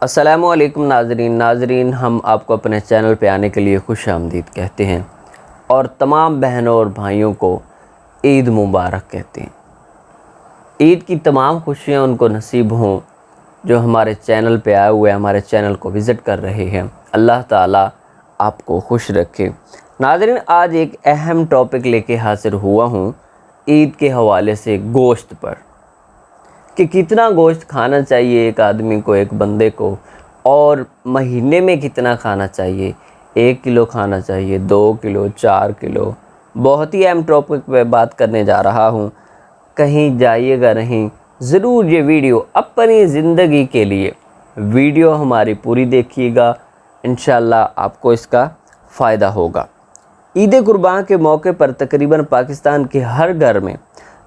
السلام علیکم ناظرین ہم آپ کو اپنے چینل پہ آنے کے لیے خوش آمدید کہتے ہیں اور تمام بہنوں اور بھائیوں کو عید مبارک کہتے ہیں۔ عید کی تمام خوشیاں ان کو نصیب ہوں جو ہمارے چینل پہ آئے ہوئے ہمارے چینل کو وزٹ کر رہے ہیں۔ اللہ تعالیٰ آپ کو خوش رکھے۔ ناظرین، آج ایک اہم ٹاپک لے کے حاضر ہوا ہوں عید کے حوالے سے، گوشت پر، کہ کتنا گوشت کھانا چاہیے ایک آدمی کو، ایک بندے کو، اور مہینے میں کتنا کھانا چاہیے۔ 1 کلو کھانا چاہیے، 2 کلو، 4 کلو۔ بہت ہی اہم ٹاپک پہ بات کرنے جا رہا ہوں، کہیں جائیے گا نہیں، ضرور یہ ویڈیو اپنی زندگی کے لیے ویڈیو ہماری پوری دیکھیے گا، انشاءاللہ آپ کو اس کا فائدہ ہوگا۔ عید قربان کے موقع پر تقریباً پاکستان کے ہر گھر میں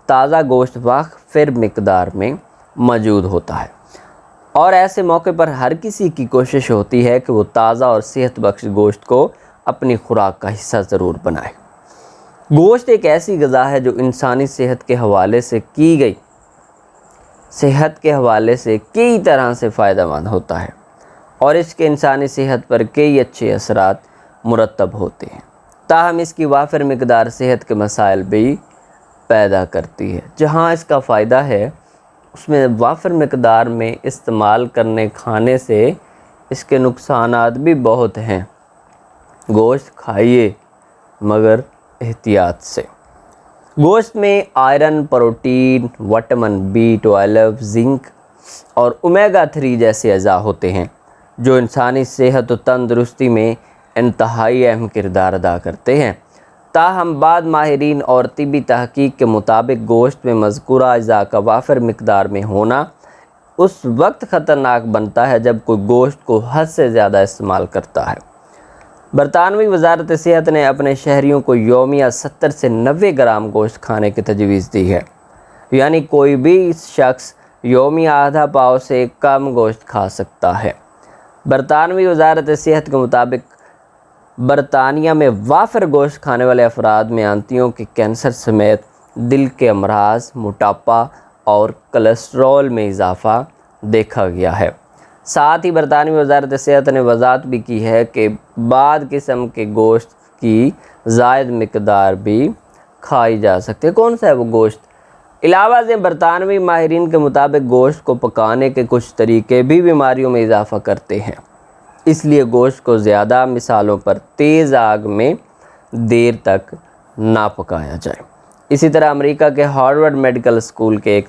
تازہ گوشت وافر مقدار میں موجود ہوتا ہے، اور ایسے موقع پر ہر کسی کی کوشش ہوتی ہے کہ وہ تازہ اور صحت بخش گوشت کو اپنی خوراک کا حصہ ضرور بنائے۔ گوشت ایک ایسی غذا ہے جو انسانی صحت کے حوالے سے کئی طرح سے فائدہ مند ہوتا ہے، اور اس کے انسانی صحت پر کئی اچھے اثرات مرتب ہوتے ہیں، تاہم اس کی وافر مقدار صحت کے مسائل بھی پیدا کرتی ہے۔ جہاں اس کا فائدہ ہے، اس میں وافر مقدار میں استعمال کھانے سے اس کے نقصانات بھی بہت ہیں۔ گوشت کھائیے مگر احتیاط سے۔ گوشت میں iron, protein, vitamin B12، zinc اور اومیگا 3 جیسے اجزاء ہوتے ہیں جو انسانی صحت و تندرستی میں انتہائی اہم کردار ادا کرتے ہیں۔ تاہم بعض ماہرین اور طبی تحقیق کے مطابق گوشت میں مذکورہ اجزاء کا وافر مقدار میں ہونا اس وقت خطرناک بنتا ہے جب کوئی گوشت کو حد سے زیادہ استعمال کرتا ہے۔ برطانوی وزارت صحت نے اپنے شہریوں کو یومیہ 70 سے 90 گرام گوشت کھانے کی تجویز دی ہے، یعنی کوئی بھی شخص یومیہ آدھا پاؤ سے کم گوشت کھا سکتا ہے۔ برطانوی وزارت صحت کے مطابق برطانیہ میں وافر گوشت کھانے والے افراد میں آنتوں کے کینسر سمیت دل کے امراض، موٹاپا اور کولیسٹرول میں اضافہ دیکھا گیا ہے۔ ساتھ ہی برطانوی وزارت صحت نے وضاحت بھی کی ہے کہ بعض قسم کے گوشت کی زائد مقدار بھی کھائی جا سکتی ہے۔ کون سا ہے وہ گوشت؟ علاوہ ازیں برطانوی ماہرین کے مطابق گوشت کو پکانے کے کچھ طریقے بھی بیماریوں میں اضافہ کرتے ہیں، اس لیے گوشت کو زیادہ مثالوں پر تیز آگ میں دیر تک نہ پکایا جائے۔ اسی طرح امریکہ کے ہارورڈ میڈیکل اسکول کے ایک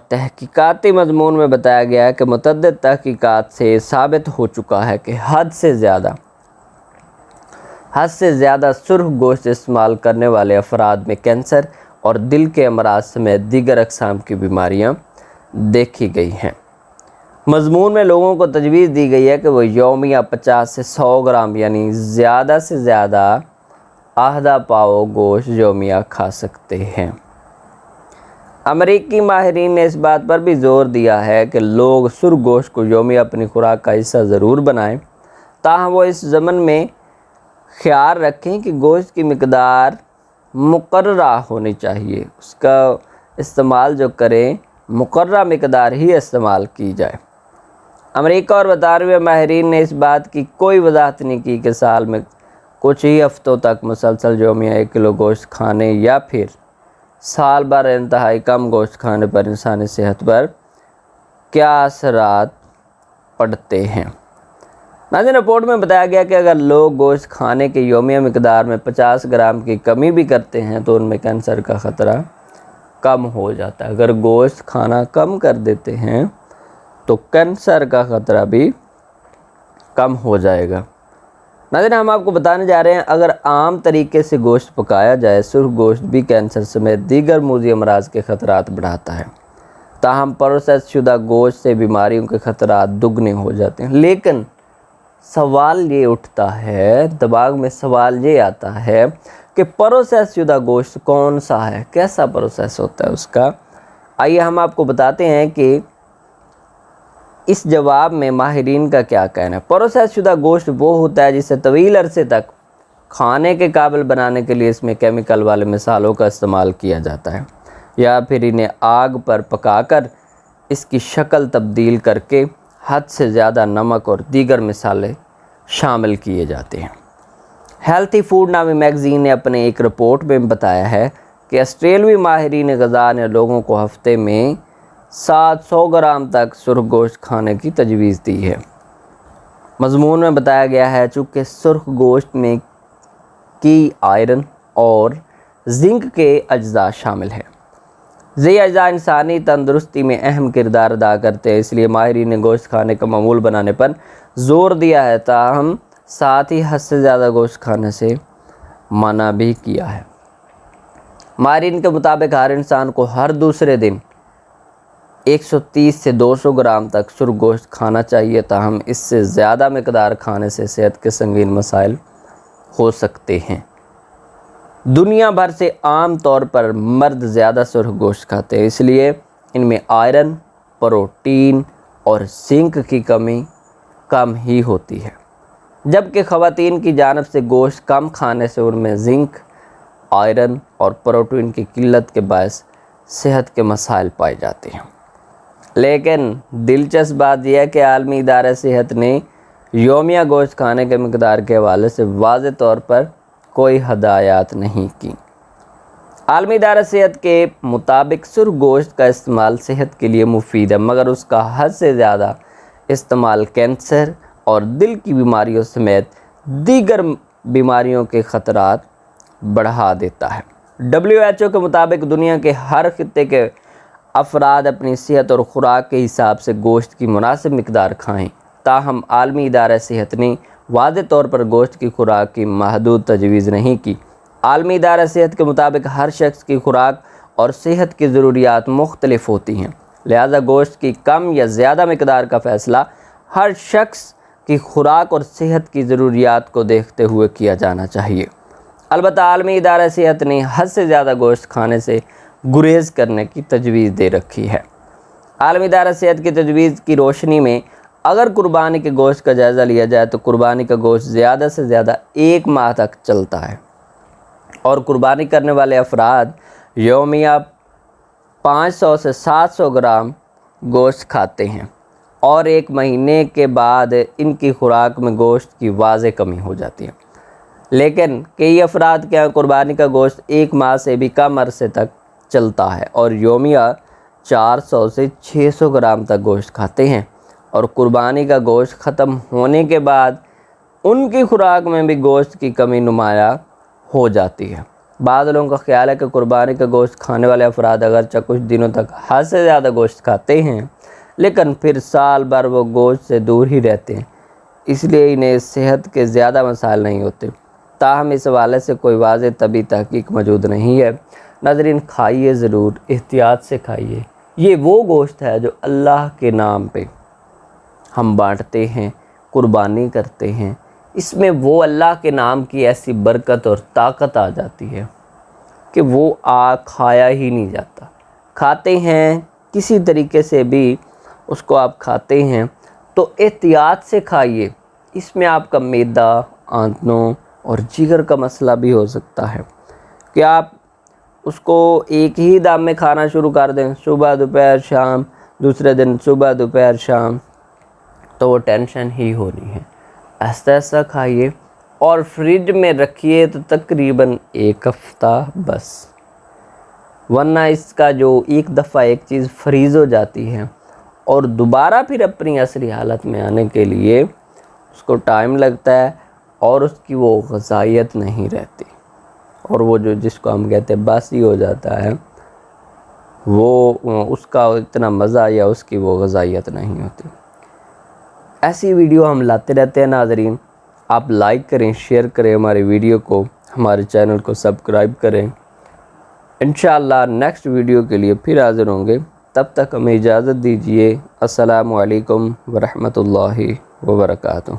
تحقیقاتی مضمون میں بتایا گیا ہے کہ متعدد تحقیقات سے ثابت ہو چکا ہے کہ حد سے زیادہ سرخ گوشت استعمال کرنے والے افراد میں کینسر اور دل کے امراض سمیت دیگر اقسام کی بیماریاں دیکھی گئی ہیں۔ مضمون میں لوگوں کو تجویز دی گئی ہے کہ وہ یومیہ 50 سے 100 گرام یعنی زیادہ سے زیادہ آدھا پاؤ گوشت یومیہ کھا سکتے ہیں۔ امریکی ماہرین نے اس بات پر بھی زور دیا ہے کہ لوگ سرخ گوشت کو یومیہ اپنی خوراک کا حصہ ضرور بنائیں، تاہم وہ اس ضمن میں خیال رکھیں کہ گوشت کی مقدار مقررہ ہونی چاہیے، اس کا استعمال جو کریں مقررہ مقدار ہی استعمال کی جائے۔ امریکہ اور برطانوی ماہرین نے اس بات کی کوئی وضاحت نہیں کی کہ سال میں کچھ ہی ہفتوں تک مسلسل یومیہ 1 کلو گوشت کھانے یا پھر سال بھر انتہائی کم گوشت کھانے پر انسانی صحت پر کیا اثرات پڑتے ہیں۔ ناظرین، رپورٹ میں بتایا گیا کہ اگر لوگ گوشت کھانے کے یومیہ مقدار میں 50 گرام کی کمی بھی کرتے ہیں تو ان میں کینسر کا خطرہ کم ہو جاتا ہے۔ اگر گوشت کھانا کم کر دیتے ہیں تو کینسر کا خطرہ بھی کم ہو جائے گا۔ ناظرین، ہم آپ کو بتانے جا رہے ہیں، اگر عام طریقے سے گوشت پکایا جائے، سرخ گوشت بھی کینسر سمیت دیگر موذی امراض کے خطرات بڑھاتا ہے، تاہم پروسیس شدہ گوشت سے بیماریوں کے خطرات دگنے ہو جاتے ہیں۔ لیکن سوال یہ اٹھتا ہے، دماغ میں سوال یہ آتا ہے کہ پروسیس شدہ گوشت کون سا ہے، کیسا پروسیس ہوتا ہے اس کا؟ آئیے ہم آپ کو بتاتے ہیں کہ اس جواب میں ماہرین کا کیا کہنا ہے۔ پروسیس شدہ گوشت وہ ہوتا ہے جسے طویل عرصے تک کھانے کے قابل بنانے کے لیے اس میں کیمیکل والے مصالحوں کا استعمال کیا جاتا ہے، یا پھر انہیں آگ پر پکا کر اس کی شکل تبدیل کر کے حد سے زیادہ نمک اور دیگر مسالے شامل کیے جاتے ہیں۔ ہیلتھی فوڈ نامی میگزین نے اپنے ایک رپورٹ میں بتایا ہے کہ آسٹریلوی ماہرین غذا نے لوگوں کو ہفتے میں 700 گرام تک سرخ گوشت کھانے کی تجویز دی ہے۔ مضمون میں بتایا گیا ہے چونکہ سرخ گوشت میں کی آئرن اور زنک کے اجزاء شامل ہیں۔ یہ اجزاء انسانی تندرستی میں اہم کردار ادا کرتے ہیں، اس لیے ماہرین نے گوشت کھانے کا معمول بنانے پر زور دیا ہے، تاہم ساتھ ہی حد سے زیادہ گوشت کھانے سے منع بھی کیا ہے۔ ماہرین کے مطابق ہر انسان کو ہر دوسرے دن 130 سے 200 گرام تک سرخ گوشت کھانا چاہیے، تاہم اس سے زیادہ مقدار کھانے سے صحت کے سنگین مسائل ہو سکتے ہیں۔ دنیا بھر سے عام طور پر مرد زیادہ سرخ گوشت کھاتے ہیں، اس لیے ان میں آئرن، پروٹین اور زنک کی کمی کم ہی ہوتی ہے، جبکہ خواتین کی جانب سے گوشت کم کھانے سے ان میں زنک، آئرن اور پروٹین کی قلت کے باعث صحت کے مسائل پائے جاتے ہیں۔ لیکن دلچسپ بات یہ ہے کہ عالمی ادارہ صحت نے یومیہ گوشت کھانے کے مقدار کے حوالے سے واضح طور پر کوئی ہدایات نہیں کی۔ عالمی ادارہ صحت کے مطابق سرخ گوشت کا استعمال صحت کے لیے مفید ہے، مگر اس کا حد سے زیادہ استعمال کینسر اور دل کی بیماریوں سمیت دیگر بیماریوں کے خطرات بڑھا دیتا ہے۔ WHO کے مطابق دنیا کے ہر خطے کے افراد اپنی صحت اور خوراک کے حساب سے گوشت کی مناسب مقدار کھائیں، تاہم عالمی ادارہ صحت نے واضح طور پر گوشت کی خوراک کی محدود تجویز نہیں کی۔ عالمی ادارہ صحت کے مطابق ہر شخص کی خوراک اور صحت کی ضروریات مختلف ہوتی ہیں، لہذا گوشت کی کم یا زیادہ مقدار کا فیصلہ ہر شخص کی خوراک اور صحت کی ضروریات کو دیکھتے ہوئے کیا جانا چاہیے۔ البتہ عالمی ادارہ صحت نے حد سے زیادہ گوشت کھانے سے گریز کرنے کی تجویز دے رکھی ہے۔ عالمی ادارہ صحت کی تجویز کی روشنی میں اگر قربانی کے گوشت کا جائزہ لیا جائے تو قربانی کا گوشت زیادہ سے زیادہ 1 ماہ تک چلتا ہے، اور قربانی کرنے والے افراد یومیہ 500 سے 700 گرام گوشت کھاتے ہیں، اور 1 مہینے کے بعد ان کی خوراک میں گوشت کی واضح کمی ہو جاتی ہے۔ لیکن کئی افراد کے یہاں قربانی کا گوشت 1 ماہ سے بھی کم عرصے تک چلتا ہے اور یومیہ 400 سے 600 گرام تک گوشت کھاتے ہیں، اور قربانی کا گوشت ختم ہونے کے بعد ان کی خوراک میں بھی گوشت کی کمی نمایاں ہو جاتی ہے۔ بعض لوگوں کا خیال ہے کہ قربانی کا گوشت کھانے والے افراد اگرچہ کچھ دنوں تک حد سے زیادہ گوشت کھاتے ہیں، لیکن پھر سال بھر وہ گوشت سے دور ہی رہتے ہیں، اس لیے انہیں صحت کے زیادہ مسائل نہیں ہوتے۔ تاہم اس حوالے سے کوئی واضح طبی تحقیق موجود نہیں ہے۔ ناظرین، کھائیے ضرور، احتیاط سے کھائیے۔ یہ وہ گوشت ہے جو اللہ کے نام پہ ہم بانٹتے ہیں، قربانی کرتے ہیں، اس میں وہ اللہ کے نام کی ایسی برکت اور طاقت آ جاتی ہے کہ وہ کھایا ہی نہیں جاتا۔ کھاتے ہیں کسی طریقے سے بھی اس کو آپ کھاتے ہیں تو احتیاط سے کھائیے، اس میں آپ کا معدہ، آنتوں اور جگر کا مسئلہ بھی ہو سکتا ہے کہ آپ اس کو ایک ہی دم میں کھانا شروع کر دیں، صبح دوپہر شام، دوسرے دن صبح دوپہر شام، تو وہ ٹینشن ہی ہونی ہے۔ ایسا ایسا کھائیے اور فریج میں رکھیے تو تقریباً 1 ہفتہ بس، ورنہ اس کا جو ایک دفعہ ایک چیز فریز ہو جاتی ہے اور دوبارہ پھر اپنی اصلی حالت میں آنے کے لیے اس کو ٹائم لگتا ہے، اور اس کی وہ غذائیت نہیں رہتی، اور وہ جس کو ہم کہتے ہیں باسی ہو جاتا ہے، وہ اس کا اتنا مزہ یا اس کی وہ غذائیت نہیں ہوتی۔ ایسی ویڈیو ہم لاتے رہتے ہیں ناظرین، آپ لائک کریں، شیئر کریں ہماری ویڈیو کو، ہمارے چینل کو سبسکرائب کریں۔ انشاءاللہ نیکسٹ ویڈیو کے لیے پھر حاضر ہوں گے، تب تک ہمیں اجازت دیجیے۔ السلام علیکم ورحمۃ اللہ وبرکاتہ۔